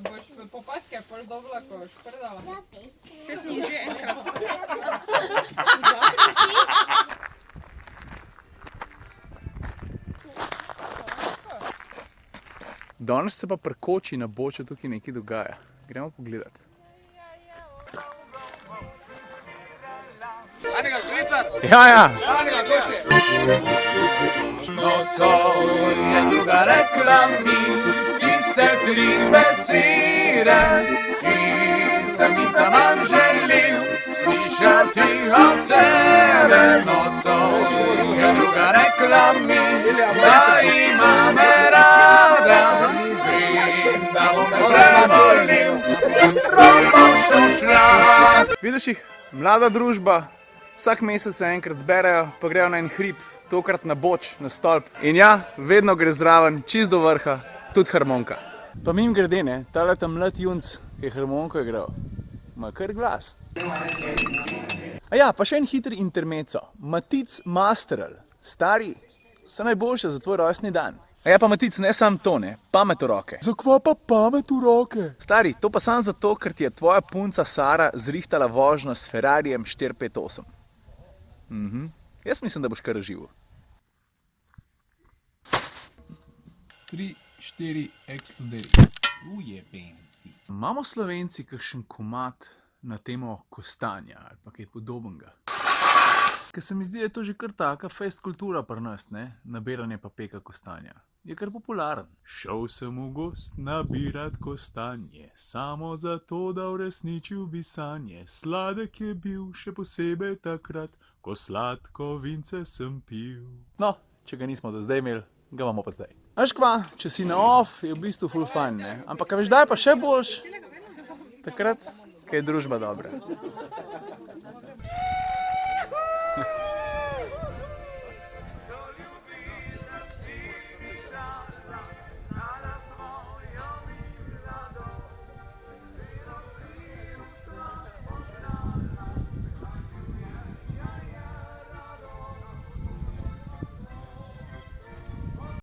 boš popadke pol dobila, ko boš predala. Se sniži enkrat. Danes se pa pri koči na Boču tukaj nekaj dogaja. Gremo pogledat. Ja. Nocoj je druga rekla mi tiste tri besede, ki sem jih zaman želil slišati od tebe. Nocoj je druga rekla mi, da ima me rada, vem, da bom te prebolil, robo šla. Vidiš jih, mlada družba, vsak mesec se enkrat zberejo, pa grejo na en hrib, tokrat na Boč, na stolp. In ja, vedno gre zraven, čist do vrha, tudi harmonika. Pa mim grede, ne, tale ta mlad junc, ki je harmoniko igral, ima kar glas. A ja, pa še en hiter intermezzo. Matic Masteral, stari, vse najboljše za tvoj rojstni dan. A ja pa Matic, ne sam to, ne, pamet v roke. Zakva pa pamet v roke? Stari, to pa samo zato, ker ti je tvoja punca Sara zrihtala vožnjo s Ferrarijem 458. Jaz mislim, da boš kar živel. 3, 4, eksploderi. Imamo Slovenci kakšen komad na temo kostanja ali pa kaj podobnega? Ker se mi zdi, da je to že kar taka fest kultura pri nas, ne? Nabiranje pa peka kostanja. Je kar popularen. Šel sem v gost nabirat kostanje, samo zato, da uresničil bi sanje. Sladek je bil še posebej takrat, ko sladko vince sem pil. No, če ga nismo do zdaj imeli, ga imamo pa zdaj. Veš kva, če si na off, je v bistvu ful fajn, ne? Ampak a veš, da je pa še boljš? Takrat, ko je družba dobra.